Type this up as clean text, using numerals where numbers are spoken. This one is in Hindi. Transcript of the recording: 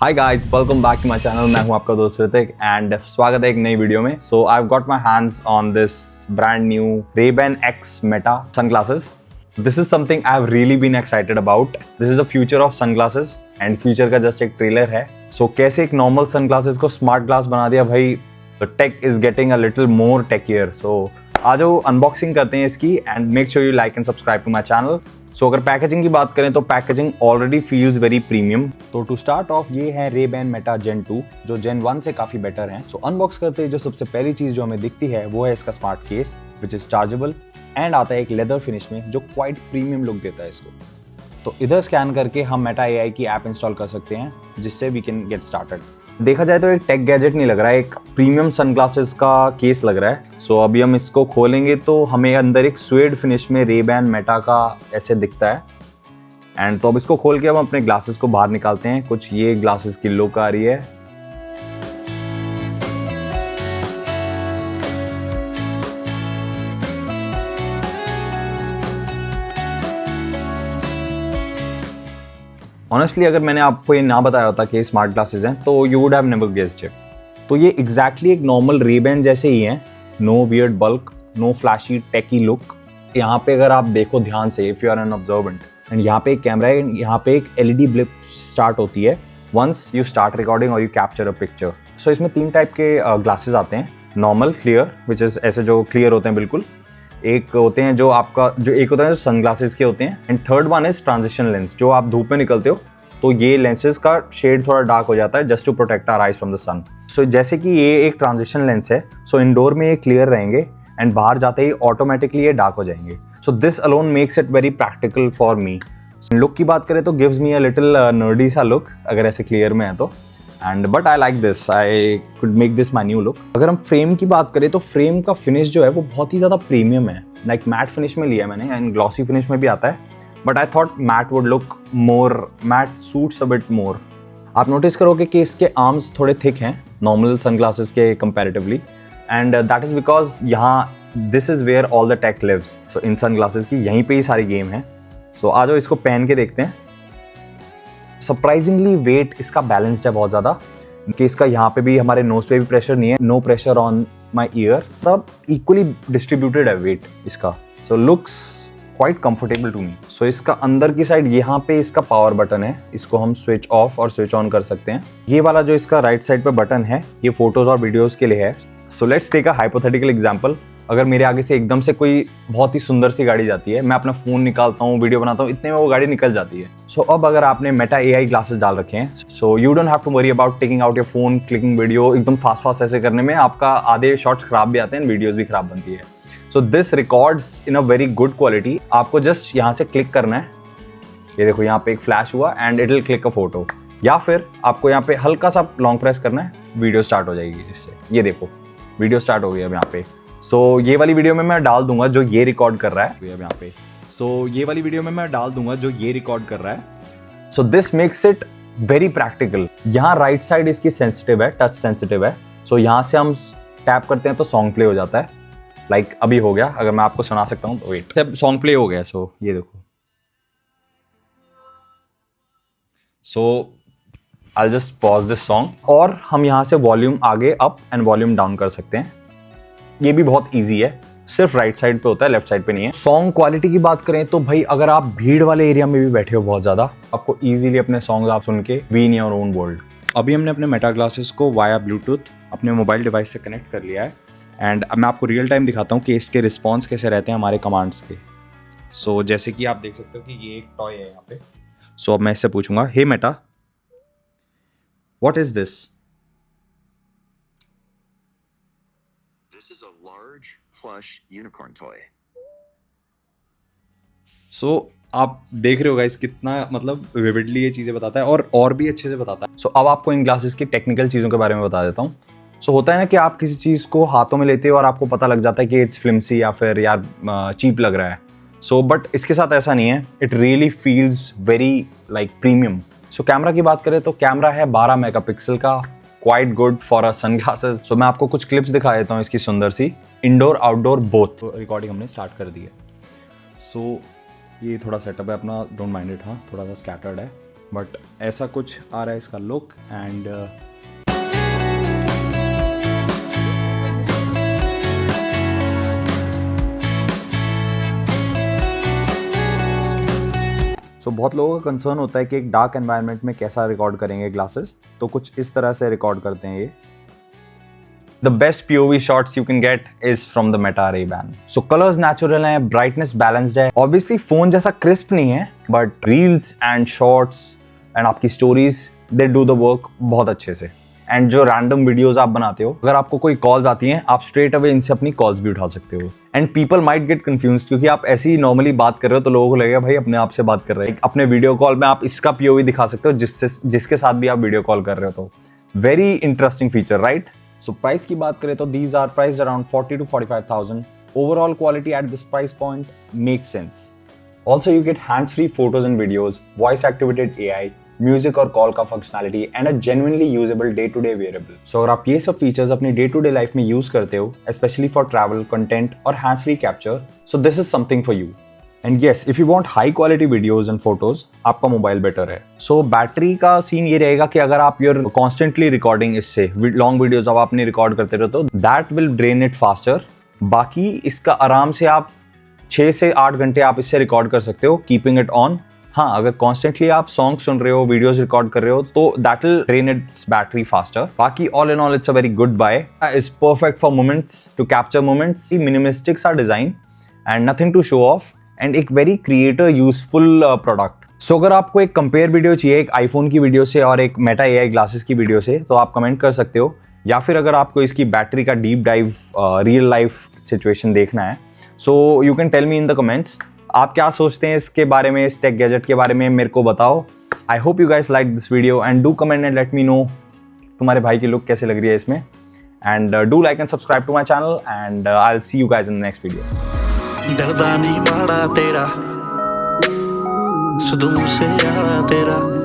Hi guys, welcome back to my channel. मैं हूं आपका दोस्त ऋतिक एंड स्वागत है एक नई वीडियो में। So I have got my hands on this brand new Ray-Ban X Meta sunglasses. This is something I have really been excited about. This is the future of sunglasses and future का जस्ट एक ट्रेलर है। So कैसे एक नॉर्मल सनग्लासेस को स्मार्ट ग्लास बना दिया भाई। The tech is getting a little more techier. So आ जाओ अनबॉक्सिंग करते हैं इसकी and make sure you like and subscribe to my channel. So अगर पैकेजिंग की बात करें तो packaging already feels very premium. तो टू स्टार्ट ऑफ ये है Ray-Ban Meta Gen 2 जो Gen 1 से काफी बेटर है। सो अनबॉक्स करते हैं जो सबसे पहली चीज जो हमें दिखती है वो है इसका smart case which is chargeable and आता है एक लेदर फिनिश में जो क्वाइट प्रीमियम लुक देता है इसको। तो इधर स्कैन करके हम Meta AI की ऐप इंस्टॉल कर सकते हैं जिससे वी कैन गेट स्टार्टेड। देखा जाए तो एक टेक गैजेट नहीं लग रहा है, एक प्रीमियम सनग्लासेस का केस लग रहा है। सो अभी हम इसको खोलेंगे तो हमें अंदर एक स्वेड फिनिश में Ray-Ban Meta का ऐसे दिखता है। एंड तो अब इसको खोल के हम अपने ग्लासेस को बाहर निकालते हैं। कुछ ये ग्लासेस की लुक आ रही है। ऑनेस्टली अगर मैंने आपको ये ना बताया होता कि स्मार्ट ग्लासेस हैं तो you would have never guessed it. तो ये एग्जैक्टली एक नॉर्मल Ray-Ban जैसे ही हैं। No weird bulk, no flashy techy look. यहाँ पे अगर आप देखो ध्यान से, if you are an observant, and यहाँ पे एक कैमरा है, यहाँ पे एक LED ब्लिप स्टार्ट होती है वंस यू स्टार्ट रिकॉर्डिंग और यू कैप्चर अ पिक्चर। सो इसमें 3 टाइप के ग्लासेस आते हैं। नॉर्मल, क्लियर, विच इज ऐसे जो क्लियर होते हैं बिल्कुल। एक होते हैं जो आपका जो एक होता है जो सनग्लासेस के होते हैं। And third one is transition lens, जो आप धूप में निकलते हो तो ये लेंसेज का शेड थोड़ा डार्क हो जाता है just to protect our eyes from the sun. So जैसे कि ये एक ट्रांजिशन लेंस है, सो इंडोर में ये क्लियर रहेंगे एंड बाहर जाते ही ऑटोमेटिकली ये डार्क हो जाएंगे। So this alone makes it very practical for me. Look की बात करें तो gives me a little nerdy सा लुक अगर ऐसे क्लियर में है तो। And but I like this, I could make this my new look. अगर हम फ्रेम की बात करें तो फ्रेम का फिनिश जो है वो बहुत ही ज़्यादा प्रीमियम है। लाइक मैट फिनिश में लिया है मैंने एंड ग्लॉसी फिनिश में भी आता है, but I thought matte would look more, matte suits a bit more. आप नोटिस करोगे कि इसके आर्म्स थोड़े थिक हैं नॉर्मल सनग्लासेस के comparatively, and that is because यहाँ this is where all the tech lives. So in sunglasses की यहीं पे ही सारी गेम है। सो आ जाओ इसको पहन के देखते हैं। सरप्राइजिंगली वेट इसका बैलेंस्ड है बहुत ज़्यादा, कि इसका यहाँ पे भी हमारे नोज पे भी प्रेशर नहीं है, no pressure on my ear, तब इक्वली डिस्ट्रीब्यूटेड है वेट इसका। So looks quite comfortable to me. So इसका अंदर की साइड यहाँ पे इसका पावर बटन है, इसको हम स्विच ऑफ और स्विच ऑन कर सकते हैं। ये वाला जो इसका राइट साइड पे बटन है ये फोटोज और वीडियोज के लिए है। So let's take a hypothetical example. अगर मेरे आगे से एकदम से कोई बहुत ही सुंदर सी गाड़ी जाती है, मैं अपना फोन निकालता हूँ, वीडियो बनाता हूँ, इतने में वो गाड़ी निकल जाती है। सो अब अगर आपने Meta AI ग्लासेस डाल रखे हैं, so you don't have to worry about taking out your phone, clicking video एकदम फास्ट ऐसे करने में आपका आधे शॉट्स खराब भी आते हैं, वीडियोज भी खराब बनती है। So this records in a very good quality. आपको जस्ट यहाँ से क्लिक करना है, ये देखो यहाँ पे एक फ्लैश हुआ and it will click a photo, या फिर आपको यहाँ पे हल्का सा लॉन्ग प्रेस करना है, वीडियो स्टार्ट हो जाएगी इससे। ये देखो वीडियो स्टार्ट हो गई अब यहाँ पे। सो ये वाली वीडियो में मैं डाल दूंगा जो ये रिकॉर्ड कर रहा है अब यहाँ पे। सो ये वाली वीडियो में मैं डाल दूंगा जो ये रिकॉर्ड कर रहा है। So this makes it very practical. यहाँ राइट साइड इसकी सेंसिटिव है, टच सेंसिटिव है। सो यहाँ से हम टैप करते हैं तो सॉन्ग प्ले हो जाता है। लाइक अभी हो गया, अगर मैं आपको सुना सकता हूँ तो वेट, सब सॉन्ग प्ले हो गया। सो ये देखो, so I just pause this song और हम यहाँ से वॉल्यूम आगे अप एंड वॉल्यूम डाउन कर सकते हैं। ये भी बहुत इजी है, सिर्फ राइट साइड पे होता है, लेफ्ट साइड पे नहीं है। सॉन्ग क्वालिटी की बात करें तो भाई अगर आप भीड़ वाले एरिया में भी बैठे हो बहुत ज़्यादा, आपको इजीली अपने सॉन्ग आप सुन के be in your own world. अभी हमने अपने मेटा ग्लासेस को वाया ब्लूटूथ अपने मोबाइल डिवाइस से कनेक्ट कर लिया है एंड अब मैं आपको रियल टाइम दिखाता हूँ कि इसके रिस्पॉन्स कैसे रहते हैं हमारे कमांड्स के। सो जैसे कि आप देख सकते हो कि ये एक टॉय है यहाँ पे। सो अब मैं इससे पूछूंगा, hey Meta, what is this? This is a large, plush unicorn toy. सो आप देख रहे हो गाइस कितना मतलब विविडली ये चीज़ें बताता है और भी अच्छे से बताता है। सो अब आपको इन ग्लासेस की टेक्निकल चीज़ों के बारे में बता देता हूँ। सो होता है ना कि आप किसी चीज़ को हाथों में लेते हो और आपको पता लग जाता है कि इट्स फ्लिम्सी या फिर यार चीप लग रहा है। सो बट इसके साथ ऐसा नहीं है, it really feels very like premium. So camera की बात करें तो कैमरा है 12 मेगापिक्सल का, quite good for a sunglasses. So मैं आपको कुछ क्लिप्स दिखा देता हूँ इसकी सुंदर सी। इंडोर आउटडोर बोथ रिकॉर्डिंग हमने स्टार्ट कर दी है। सो ये थोड़ा सेटअप है अपना, डोंट माइंड इट। हाँ, थोड़ा सा स्कैटर्ड है बट ऐसा कुछ आ रहा है इसका लुक एंड सो बहुत लोगों का कंसर्न होता है कि एक डार्क एनवायरनमेंट में कैसा रिकॉर्ड करेंगे ग्लासेस, तो कुछ इस तरह से रिकॉर्ड करते हैं ये। The best POV shots you can get is from the Meta Ray-Ban. So colors natural हैं, brightness balanced है. Obviously phone जैसा crisp नहीं है, but reels and shorts and आपकी stories they do the work बहुत अच्छे से. एंड जो रैंडम वीडियोस आप बनाते हो, अगर आपको कोई कॉल्स आती हैं, आप स्ट्रेट अवे इनसे अपनी कॉल्स भी उठा सकते हो. And people might get confused क्योंकि आप ऐसे ही नॉर्मली बात कर रहे हो तो लोगों को लगेगा भाई अपने आप से बात कर रहे हैं. अपने वीडियो कॉल में आप इसका POV दिखा सकते हो जिसके साथ भी आप वीडियो कॉल कर रहे हो. तो very interesting feature, right? So price की बात करें तो these are priced around 40 to 45,000. Overall quality at this price point makes sense. Also you get hands-free photos and videos, voice-activated AI, music और कॉल का functionality and a genuinely usable day to day wearable. So अगर आप ये सब फीचर्स अपनी डे टू डे लाइफ में यूज करते हो, स्पेशली फॉर ट्रैवल, कंटेंट और hands free capture, so this is something for you. And yes, if you want high quality videos and photos, आपका मोबाइल बेटर है. सो बैटरी का सीन ये रहेगा कि अगर आप यूर कॉन्स्टेंटली रिकॉर्डिंग इससे लॉन्ग वीडियोज अब अपनी रिकॉर्ड करते रहो तो that will drain it faster. बाकी इसका आराम से आप 6 से 8 घंटे आप इससे रिकॉर्ड कर सकते हो, कीपिंग इट ऑन. हाँ, अगर कॉन्स्टेंटली आप सॉन्ग सुन रहे हो, वीडियोस रिकॉर्ड कर रहे हो, तो that will drain its battery faster. बाकी all in all it's a very good buy. Is perfect for moments, to capture moments. Minimalistic सा design and nothing to show off and एक very creator useful product. So अगर आपको एक कंपेयर वीडियो चाहिए एक आईफोन की वीडियो से और एक मेटा AI ग्लासेस की वीडियो से, तो आप कमेंट कर सकते हो. या फिर अगर आपको इसकी बैटरी का deep dive real life situation देखना है, so you can tell me in the comments. आप क्या सोचते हैं इसके बारे में, इस टेक गैजेट के बारे में, मेरे को बताओ. I hope you guys like this video and do comment and let me know तुम्हारे भाई की लुक कैसे लग रही है इसमें. And do like and subscribe to my channel and I will see you guys in the next video. डरदा नहीं बड़ा तेरा, सुदूर से यारा तेरा.